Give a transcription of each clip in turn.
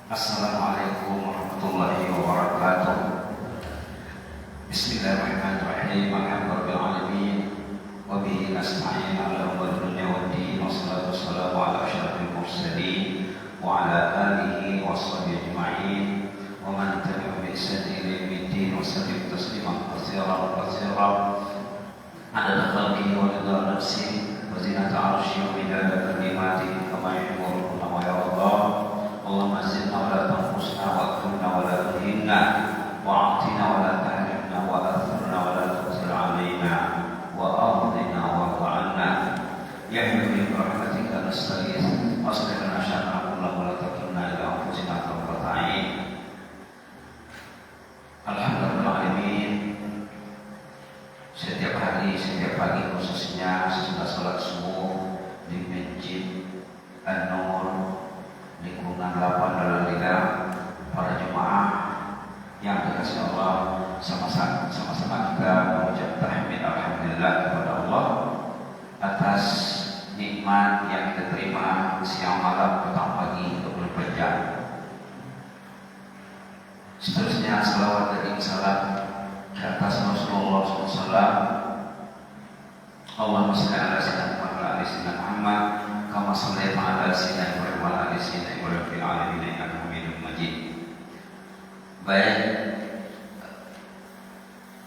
Assalamualaikum warahmatullahi wabarakatuh. Bismillahirrahmanirrahim. Alhamdulillahirabbil alamin. Wa bihi nasta'in 'ala umuri dunya waddin. Wassalatu wassalamu 'ala asyrafil mursalin wa 'ala alihi washabbihi ajma'in wa man tabi'ahum bi ihsan ila yaumiddin wa sallim tasliman katsiran adada khalqihi wa ridha nafsihi wa zinata 'arsyihi wa midada kalimatihi kama yuhibbu rabbuna wa yarda. Allahumma zidna wa la tanqusna wa akrimna wa la tuhinna wa a'tina wa la tahrimna wa athirna wa la tughzir alaina wa ardina wa ta'anna ya hayyu bi rahmatika nastaghith aslih lana sya'nana kullahu wa la takilna ila anfusina tarfata 'ain. Alhamdulillahirabbil setiap hari, setiap pagi khususnya sesudah salat subuh di Masjid An-Nur lingkungan 8 Dalalila, para jemaah yang dikasihi Allah, sama-sama kita mengucap tahmid alhamdulillah kepada Allah atas nikmat yang kita terima siang malam petang pagi 24 jam. Seterusnya salawat dan salam ke atas Rasulullah SAW. Allahumma shalli ala sayyidina Muhammad wa ala ali sayyidina Muhammad kama shallaita ala sayyidina Ibrahim wa ala ali sayyidina Ibrahim fil alamin innaka Hamidum Majid. Baik,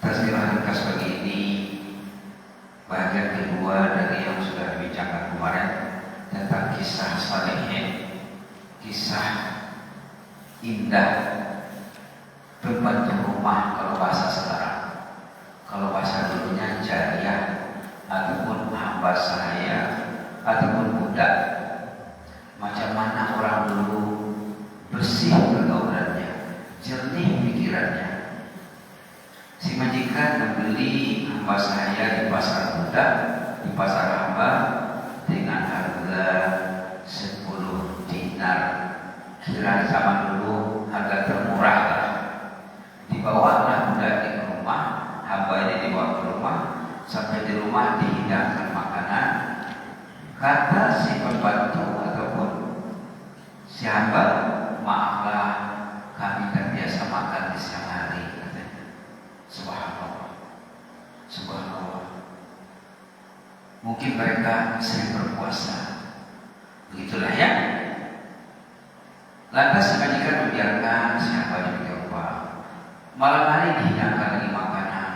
tazkirah ringkas pagi ini bagian kedua dari yang sudah dibicarakan kemarin tentang kisah salihin, kisah indah pembantu rumah kalau bahasa sekarang. Kalau bahasa dulunya jariyah ataupun hamba sahaya ataupun budak. Macam mana orang dulu bersih pergaulannya, jernih pikirannya. Si majikan membeli hamba sahaya di pasar budak, di pasar hamba dengan harga 10 dinar. Kira zaman dulu harga termurah lah. Dibawalah budak di rumah, hamba ini dibawa ke rumah, sampai di rumah dihidangkan makanan. Kata si pembantu ataupun si hamba, maaflah kami tak biasa makan di siang hari, katanya. Subhanallah, subhanallah. Mungkin mereka sering berpuasa, begitulah ya. Lantas si majikan membiarkan si hamba diberi upah. Malam hari dihidangkan lagi makanan.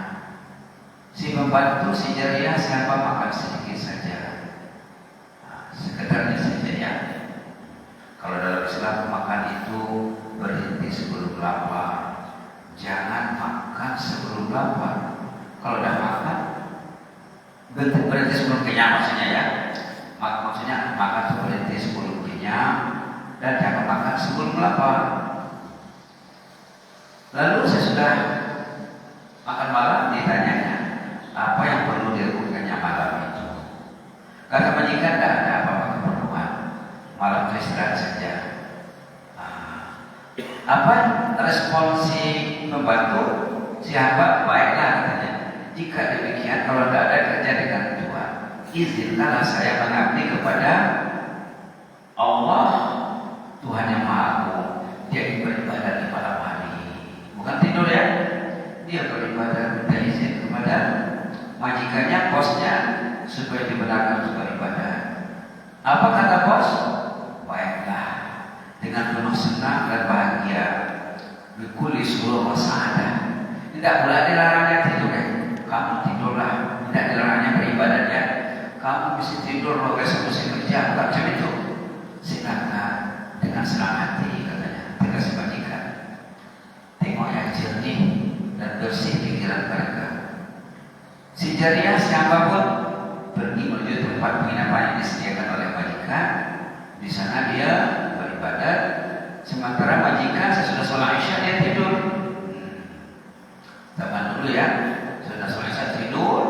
Si pembantu, si jariyah, si hamba makan sedikit saja. Sekedarnya saja ya. Kalau dalam Islam makan itu berhenti sebelum lapar. Jangan makan sebelum lapar. Kalau dah makan berhenti sebelum kenyang maksudnya ya. Maksudnya makan itu berhenti sebelum kenyang dan jangan makan sebelum lapar. Lalu sesudah makan malam ditanyanya, apa yang perlu dilakukannya malam itu? Kata majikan, tidak ada apa-apa keperluan. Malam itu istirahat saja. Apa respon si pembantu? Si hamba, baiklah katanya. Jika demikian, kalau tidak ada kerja dengan Tuhan, izinkanlah saya mengabdi kepada Allah, Tuhan yang Maha Agung. Dia beribadah di malam hari, bukan tidur ya. Dia beribadah, minta izin kepada majikannya, bosnya, supaya dibenarkan untuk beribadah. Apa kata bos? Baiklah, dengan penuh senang dan bahagia. Bikuli suruh wasada. Tidak pula dilarangnya tidur ya. Kamu tidurlah, tidak dilarangnya beribadah ya. Kamu bisa tidur, lo besok mesti kerja, bukan macam itu. Silakan dengan senang hati, katanya. Dikasih majikan. Tengok yang jernih dan bersih pikiran mereka. Si jariyah, si hamba pun pergi menuju tempat penginapan yang disediakan oleh majikan. Di sana dia beribadah, sementara majikan sesudah sholat isya dia tidur. Zaman dulu ya, sudah sholat isya tidur.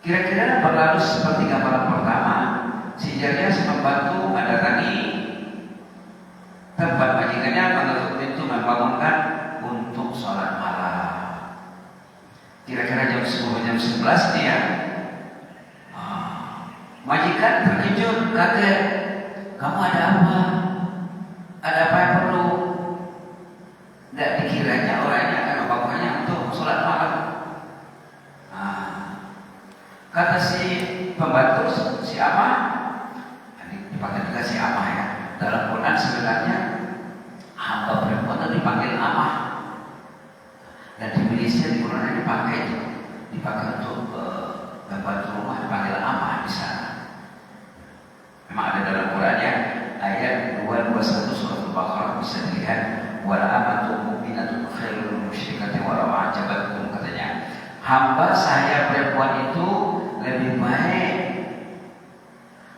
Kira-kira berlalu sepertiga malam pertama, si jariyah, si pembantu mendatangi tempat majikannya, mengetuk pintu, membangunkan untuk sholat malam. Kira-kira jam 10, jam 11 nih ya. Majikan terkejut, kaget. kamu ada apa? Ada apa yang perlu? Tidak dikiranya orangnya akan membangunkannya untuk sholat malam. Kata si pembantu, si Amah, ini dipanggil juga si Amah ya. Dalam Quran sebenarnya hamba perempuan itu dipanggil Amah. Dan di Malaysia di Quran dipakai itu, dipakai untuk pembantu rumah dipanggil Amah di sana. Memang ada dalam Quran ya, ayat 221 surah Al-Baqarah bisa dilihat, wal amatu mu'minatun khairun min musyrikatin walau a'jabatkum, katanya. Hamba saya perempuan itu lebih baik.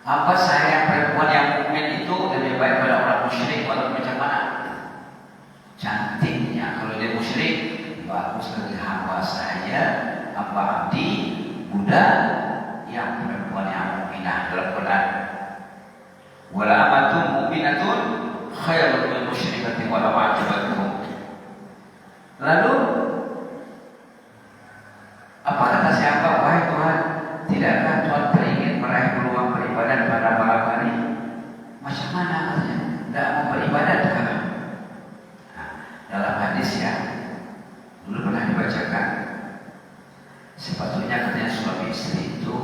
Hamba saya perempuan yang mukmin itu lebih baik pada orang musyrik walau macam mana cantiknya. Kalau dia musyrik, bagus lagi hamba saya, hamba abdi budak yang perempuan yang mukminah. Dalam Quran, wala amatun mu'minatun khairun min musyrikatin walau a'jabatkum. Lalu apa kata siapa? Wahai Tuhan, tidakkah Tuhan beringin meraih peluang beribadat pada malam hari? Macam mana katanya? Tidak mau beribadat kan? Dalam hadis ya, dulu pernah dibacakan, sepatutnya katanya suami istri itu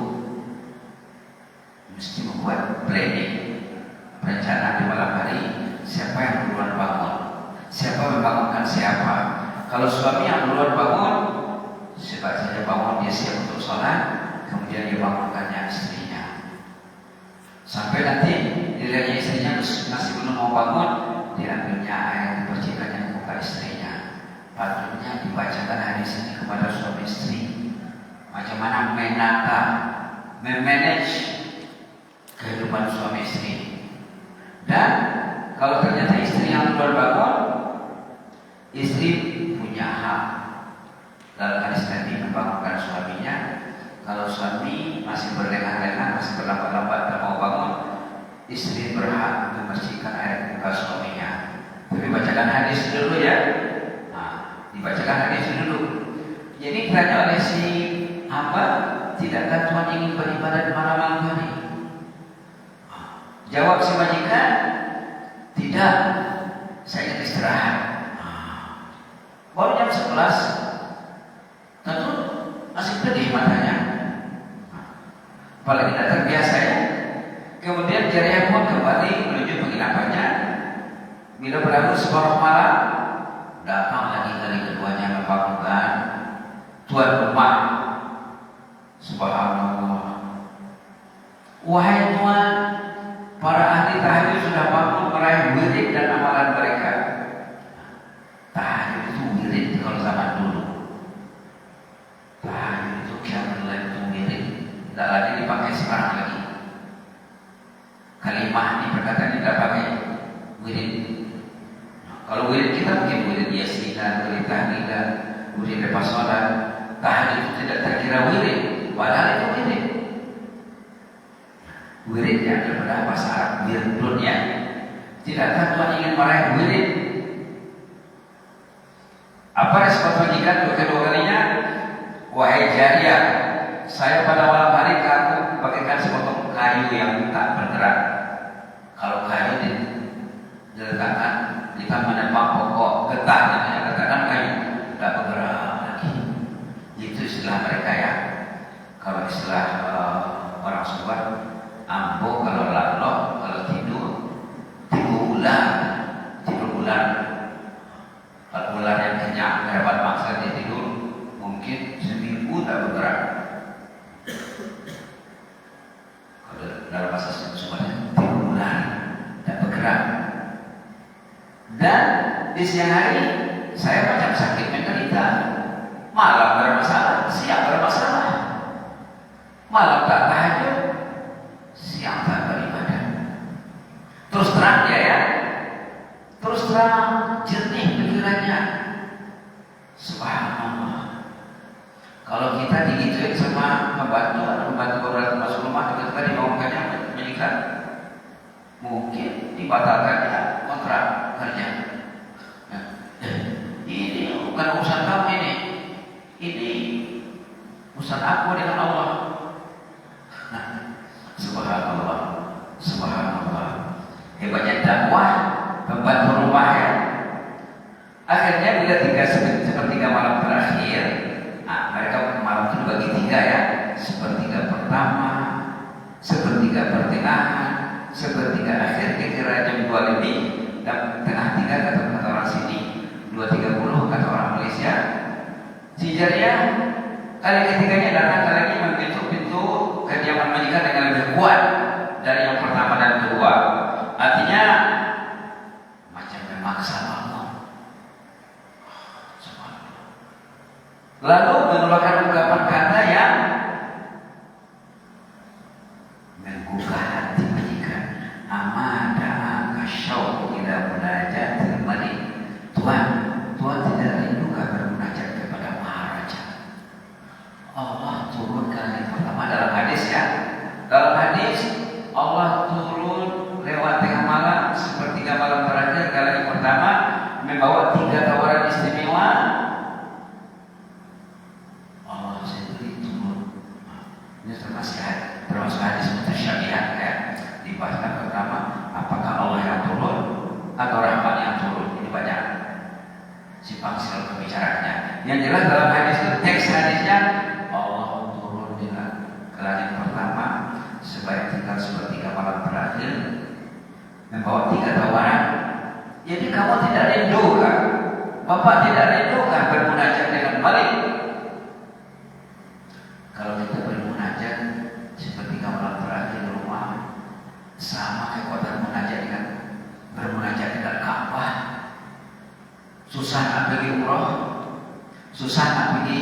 mesti membuat planning, rencana di malam hari. Siapa yang duluan bangun? Siapa membangunkan siapa? Kalau suami yang duluan bangun, sebaiknya bangun, dia siap untuk sholat, kemudian dia bangunkannya istrinya. Sampai nanti dilihatnya istrinya masih belum mau bangun, diambilnya air, dipercikannya ke muka istrinya. Patutnya dibacakan hadis ini kepada suami istri, macam mana menata, memanage kehidupan suami istri. Dan kalau ternyata istri yang duluan bangun, istri punya hak dalam hadis tadi membangunkan suaminya. Kalau suami masih berlengah-lengah, masih berlambat-lambat tak mau bangun, istri berhak membersihkan air muka suaminya. Tapi bacakan hadis dulu ya. Dibacakan hadis dulu. Jadi ditanya oleh si hamba, tidakkah Tuhan ingin beribadat malam hari? Jawab si majikan, tidak, saya ingin istirahat. Baru jam 11, tentu masih pedih matanya, apalagi tidak terbiasa ya. Kemudian jariah pun kembali menuju penginapannya. Bila berlalu separuh malam, datang lagi kali keduanya membangunkan tuan rumah. Subhanallah, wahai Tuhan, para ahli tahajud sudah bangun meraih wirid dan amalan mereka. Tahajud itu wirid kalau zaman dulu. Tahajud itu qiyamul lail itu wirid, tidak lagi dipakai sekarang lagi. Kalimah ini perkataan tidak pakai wirid. Kalau wirid kita mungkin wirid yasinan, wirid tahlilan, wirid lepas sholat. Tahajud itu tidak terkira wirid, padahal itu wirid. Wiridnya daripada bahasa Arab wirdun ya. Tidakkah Tuhan ingin meraih wirid? Apa respon majikan kedua kalinya? Wahai jariah, saya pada malam hari kamu bagaikan sepotong kayu yang tak bergerak. Kalau kayu diletakkan, kita menebang pokok getah, namanya katakan kayu tak bergerak lagi. Itu istilah mereka ya. Kalau istilah orang Sumbar, ambo kalau lalok, kalau tidur ular, tidur ular. Kalau ular yang kenyang, hebat maksa dia tidur, mungkin seminggu tak bergerak. Kalau dalam bahasa Sumbernya, tidur ular, tak bergerak. Dan di siang hari, saya macam sakit menderita. Malam bermasalah, siang bermasalah. Malam tak tahajud, siang tak beribadah. Terus terang dia ya, terus terang jernih pikirannya. Subhanallah. Kalau kita digituin sama pembantu beberapa masuk rumah, kita dibangunkannya menikah, mungkin dibatalkannya kontrak kerja. Ini bukan urusan kamu ini urusan aku dengan Allah. Subhanallah, subhanallah. Umumnya bila sepertiga malam terakhir, nah, mereka malam itu bagi tiga ya, sepertiga pertama, sepertiga pertengahan, sepertiga akhir kira-kira jam 2 lebih, dan tengah tiga kata orang sini 2.30 kata orang Malaysia. Si Jariah kali ketiganya datang lagi pintu kediaman majikan dengan lebih kuat dari yang pertama dan kedua. Artinya macam memaksa Allah. Lalu mengeluarkan ungkapan kata yang menggugah hati majikan. Amada kasyau ila munajatil malik. Tuhan tidak rindu bermunajat kepada Maharaja. Allah turun kali pertama dalam hadis ya. Dalam hadis Allah turun lewat tengah malam, sepertiga malam terakhir kali pertama membawa 3 tawaran istimewa. Allah sendiri turun. Ini termasuk hadis mutasyabihat ya. Dibahas pertama, apakah Allah yang turun atau Rahman yang turun? Ini banyak simpang siur pembicaraannya. Yang jelas dalam hadis itu, teks hadisnya Allah turun di langit pertama sebaik tinggal sepertiga malam terakhir membawa 3 tawaran. Jadi kamu tidak rindu kan? Bapak tidak rindu kan bermunajat dengan Malik? Kalau kita bermunajat sepertiga malam terakhir di rumah, sama kekuatan munajat dengan bermunajat dengan Ka'bah. Susah nak pergi umrah, susah nak pergi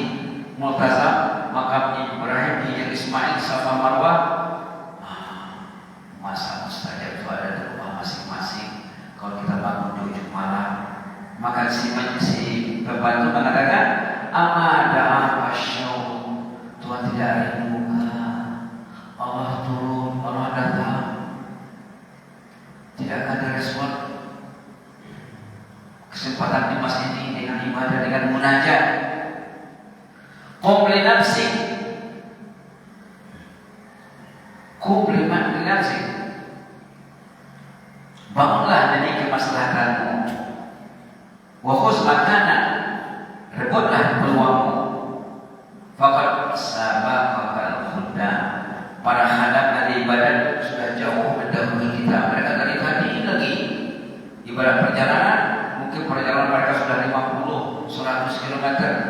Multazam, makam Ibrahim, Hijr Ismail, Safa Marwah. Masa mustajab itu ada di rumah masing-masing. Kalau kita bangun di ujung malam, maka si pembantu mengatakan, amada asyau, Tuhan tidak rindu. Allah turun, Allah datang. Tidak ada respon. Kesempatan emas ini dengan ibadah, dengan munajat. Qum li nafsi, bangunlah demi kemaslahatanmu. Wa khudh makanan, rebutlah peluangmu. Faqad sabaqal huda, para hadam dari ibadat sudah jauh mendahului kita. Mereka dari tadi lagi ibadat perjalanan, mungkin perjalanan mereka sudah 50, 100 km,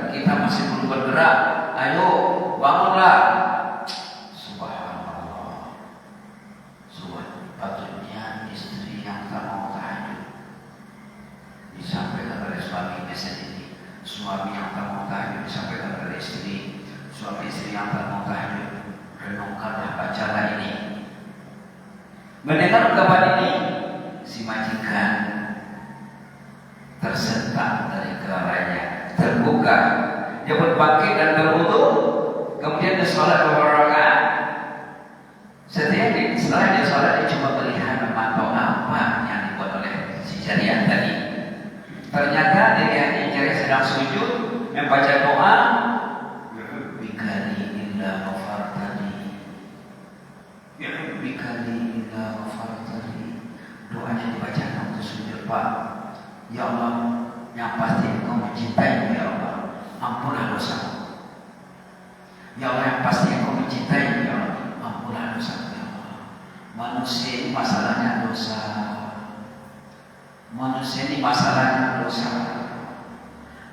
kita masih belum bergerak. Ayo bangunlah. Subhanallah. Patutnya istri yang tak mau tahajud disampaikan oleh suami ini. Suami yang tak mau tahajud disampaikan oleh istri. Suami istri yang tak mau tahajud, renungkanlah, bacalah ini. Mendengar ungkapan ini, si majikan tersentak dari kelalaiannya, terbuka. Dia pun bangkit dan berwudu, kemudian dia sholat 2 rakaat. Setelah dia sholat, dia cuma melihat memantau apa yang dibuat oleh si Jariah tadi. Ternyata dia sedang sujud membaca doa, bikali illa ghafartani, bikali illa ghafartani. Doanya dibacakan untuk sujud, Pak. Ya Allah, yang pasti Engkau mencintai, ya Allah, ampunlah dosa. Ya Allah, yang pasti Engkau mencintai, ya Allah, ampunlah dosa. Ya Allah, manusia ini masalahnya dosa. Manusia ini masalahnya dosa.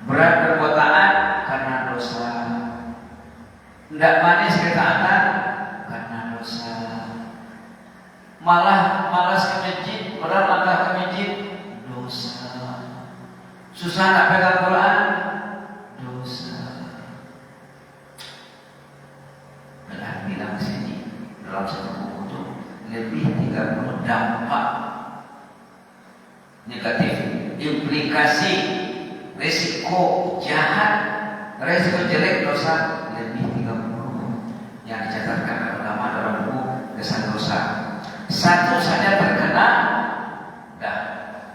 Berat berbuat taat karena dosa. Tidak manis ketaatan karena dosa. Malas ke masjid, berlangkah ke masjid, dosa. Susah nak pegang Quran, dosa. Belah bilang sini dalam satu buku itu lebih 30 dampak negatif, implikasi, resiko jahat, resiko jelek dosa lebih 30 yang dicatatkan oleh ulama dalam buku Kesan Dosa. Satu saja terkena, dah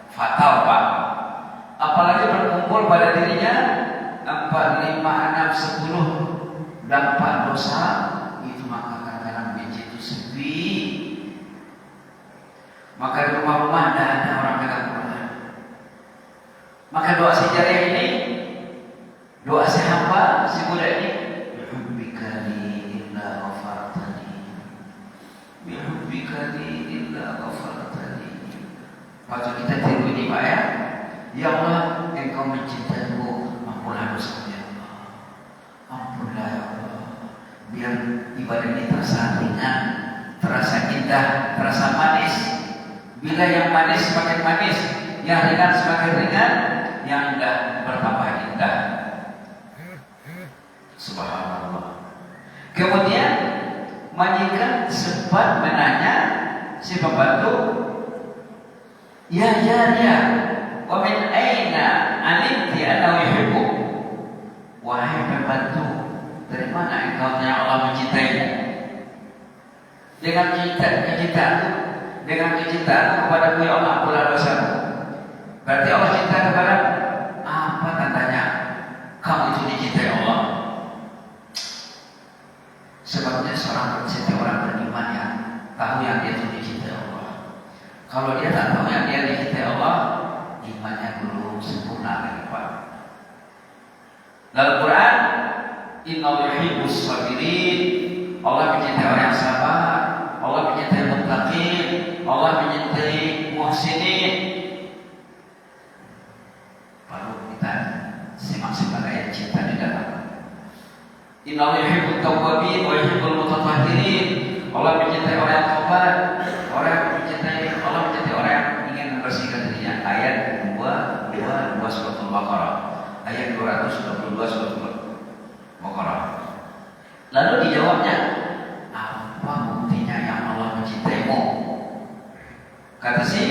fatal, Pak. Apalagi berkumpul pada dirinya 4, 5, 6, 10 dampak dosa, itu maka kadang-kadang masjid itu sepi. Maka di rumah-rumah tidak ada orang pegang Quran. Maka doa si Jariah ini Doa si hamba, si budak ini, bihubbika li illa ghafartani, bihubbika li illa ghafartani. Waktu kita tidur ini Pak ya, ya Allah, Engkau mencintaiku, ampunlah dosa ya Allah, ampunlah ya Allah. Biar ibadah ini terasa ringan, terasa indah, terasa manis. Bila yang manis semakin manis, yang ringan semakin ringan, yang indah bertambah indah. Subhanallah. Kemudian majikan sempat menanya si pembantu, ya, wa min aina alimti annahu yuhibbu? Wahai pembantu, dari mana engkau tahu Allah mencintaimu? Dengan kecintaan kepadamu ya Allah, ampunlah dosamu. Berarti Allah cinta kepada apa tandanya kamu itu dicintai Allah? Sebabnya setiap orang beriman ya tahu yang dia itu dicintai Allah. Kalau dia tak tahu yang dia dicintai Allah, imannya belum sempurna lagi Pak. Dalam Quran, Innallaha yuhibbus sabirin. Allah mencintai orang yang sabar, Allah mencintai muttaqin, Allah mencintai muhsinin. Baru kita simak-simak ayat cinta di dalam. Innallaha yuhibbut tawwabin wa yuhibbul mutatahhirin. Allah mencintai orang yang tobat, Allah mencintai orang yang ingin membersihkan dirinya. Ayat 222 surat Al-Baqarah. Ayat 222 surat Al-Baqarah. Lalu dijawabnya, apa buktinya yang Allah mencintaimu? Kata si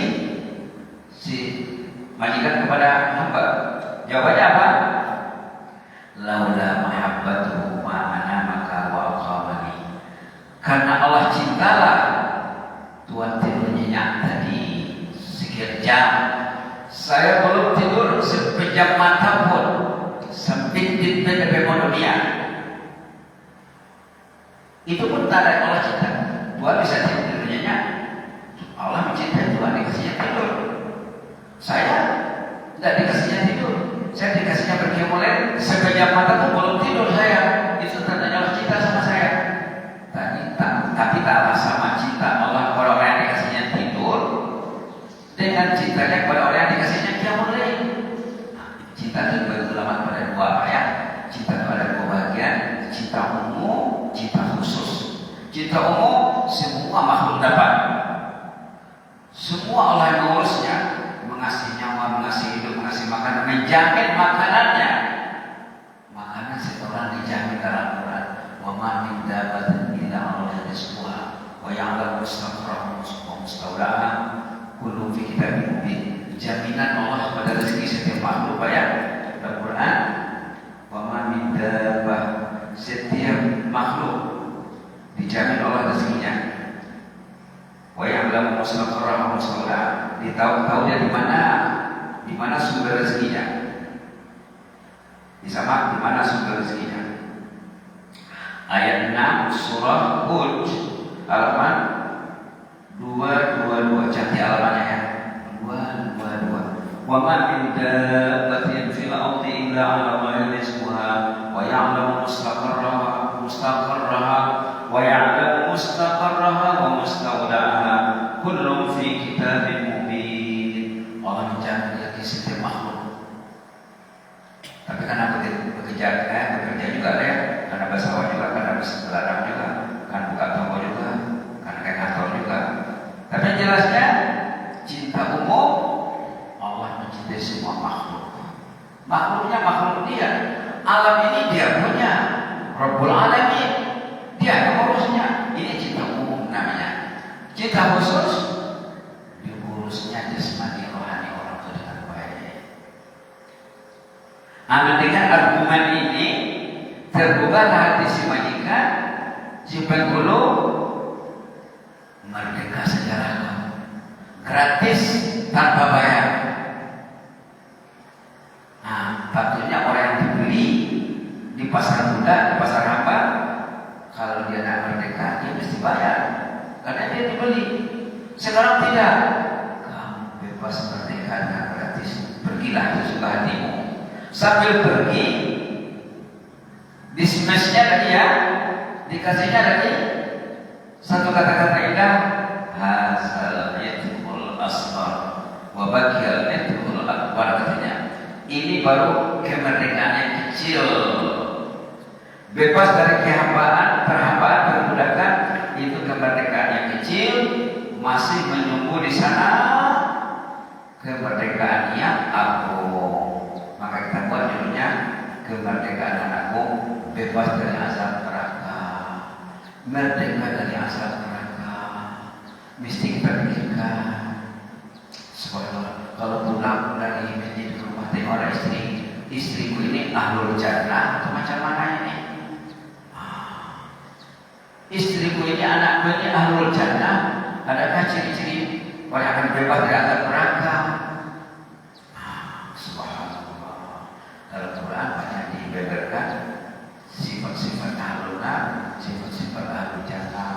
majikan kepada hamba, jawabannya apa? Laula mahabbatuhu ma'ana maka wa aqamani. Karena Allah cintalah, Tuhan tidur nyenyak tadi sekian jam. Saya belum tidur sepejam mata pun, sempit dari dunia. Itu pun tanda Allah cinta. Tuhan bisa tidur nyenyak. Allah mencintai Tuhan, dikasihnya tidur. Saya tidak dikasihnya tidur. Saya dikasihnya berkiamulen, sepejam mata pun belum tidur saya. Itu tandanya Allah cinta sama saya. Tapi tak sama cinta Allah kepada orang yang dikasihnya tidur dengan cintanya kepada orang yang dikasihnya kiamulen. Cinta itu bagi ulama pada dua apa ya? Cinta kepada dua bagian, cinta umum, cinta khusus. Cinta umum semua makhluk dapat. Semua Allah yang mengurusnya, mengasihi nyawa, mengasihi hidup, mengasihi makanan, menjamin makanannya. Makanan setoran dijamin dalam Quran. Wa ma min dabbatin illa 'ala rizquha wa ya'lamu mustaqarraha wa mustawda'aha kullu fi kitabin mubin. Jaminan Allah pada rezeki setiap makhluk ya. Dalam Quran, wa ma min dabbah, setiap makhluk dijamin Allah rezekinya. Wa ya'lamu mustaqarraha wa mustawda'aha, ditahu dia di mana sumber rezekinya. Di mana sumber rezekinya. Ayat 6 surah Hud halaman 222, cantik halamannya ya. 222. Wa ma min dabbatin fil ardi illa 'ala Allahi rizquha wa ya'lamu mustaqarraha wa ya'lamu mustaqarraha wa mustawda'aha kullun fi kitabin mubin. Allah menjamin rezeki setiap makhluk. Tapi karena bekerja juga ya, karena bersawah juga, karena berladang juga, karena buka toko juga, karena kayak kantor juga. Tapi yang jelasnya cinta umum, Allah mencintai semua makhluk. Makhluknya makhluk dia. Alam ini dia punya. Rabbul Alamin, dia yang mengurusnya. Ini cinta umum namanya. Cinta khusus, diurusnya jasmani rohani orang itu dengan baik. Dengan argumen ini terbukalah hati si majikan, si penghulu, merdeka sejarah, gratis tanpa bayar. Nah, patutnya orang yang dibeli di pasar muda, di pasar hamba, kalau dia nak merdeka, dia mesti bayar, karena dia dibeli. Sekarang tidak, kamu bebas merdeka dan gratis, pergilah sesuka hatimu. Sambil pergi, Di smashnya lagi ya, dikasihnya lagi satu kata-kata indah, hasal yatul asghar wa bakiyal yatul akbar, katanya. Ini baru kemerdekaan yang kecil, bebas dari kehambaan, perhambaan, perbudakan. Itu kemerdekaan yang kecil, masih menunggu di sana kemerdekaan yang agung. Maka kita buat judulnya kemerdekaan yang agung, bebas dari azab neraka, merdeka dari azab neraka. Mesti kita pikirkan. Subhanallah, kalau pulang dari masjid ke rumah tengok ada istriku ini ahlul jannah atau macam mana ini? Istriku ini, anakku ini ahlul jannah, adakah ciri-ciri orang akan bebas dari azab neraka? Subhanallah, dalam Quran banyak dibeberkan sifat-sifat ahlul nar, sifat-sifat ahlul jannah.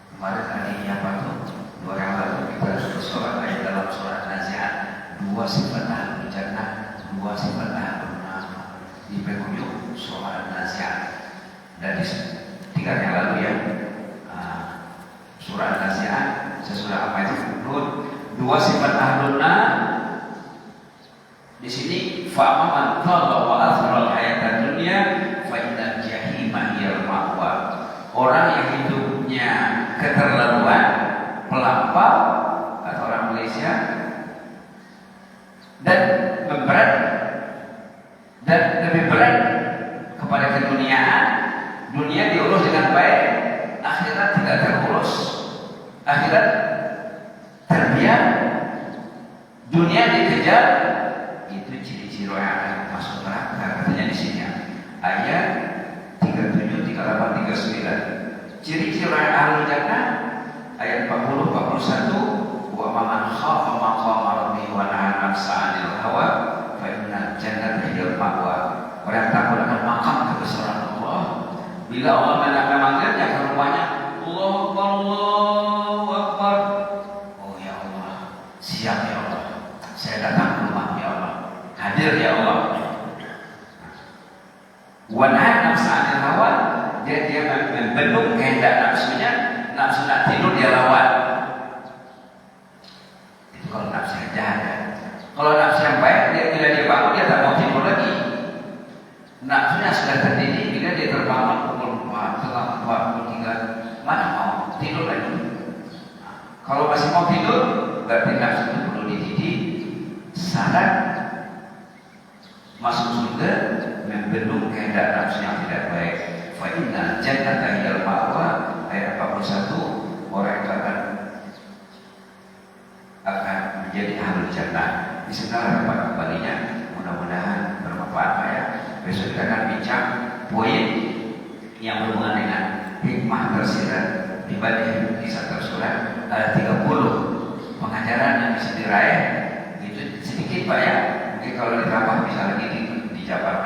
Kemarin tadi apa tuh? 2 yang lalu kita sudah sholat ayat dalam surat Nazi'at, 2 sifat ahlul jannah, 2 sifat ahlul nar di penghujung surat Nazi'at. Dan di 3 yang lalu ya, surat Nazi'at sesudah apa itu? 2 sifat ahlul nar. Di sini fa'aman qala wa athara al-hayata dunya fa innal jahima hiyal ma'wa. Orang yang hidupnya keterlaluan, melampau, kata orang Malaysia, dan memberat dan lebih berat kepada keduniaan. Dunia diurus dengan baik, akhirat tidak terurus, akhirat terbiar, dunia dikejar. Itu ciri-ciri orang yang akan masuk neraka, katanya di sini ayat 37, 38, 39. Ciri-ciri orang yang ahlul jannah ayat 40, 41, wa man khafa maqama rabbih wa nahaa nafsa 'anil hawa fa innal jannata hiyal ma'wa. Orang takut akan makam kebesaran Allah, bila Allah memanggilnya ke rumahnya, Allahu Akbar, Allahu Akbar. Oh ya Allah, siap ya Allah, saya datang ke rumah ya Allah, hadir ya Allah. Wa nahaa nafsa 'anil hawa, dia membendung kehendak nafsunya. Nafsu nak tidur dia lawan. Itu kalau nafsu yang jahat. Kalau nafsu yang baik, bila dia bangun dia tak mau tidur lagi. Nafsunya sudah terdidik, bila dia terbangun pukul 4, setengah 4, pukul 3, mana mau tidur lagi. Kalau masih mau tidur, berarti nafsu itu perlu dididik. Syarat masuk surga membendung kehendak nafsu yang tidak baik. Fa innal jannata hiyal ma'wa, ayat 41. Orang itu akan menjadi ahlul jannah. Bismillah dapat kembalinya, mudah-mudahan bermanfaat ya. Besok kita akan bincang poin yang berhubungan dengan hikmah tersirat di balik kisah tersurat. Ada 30 pengajaran yang bisa diraih. Itu sedikit Pak ya. Mungkin kalau ditambah bisa lagi dijabarkan.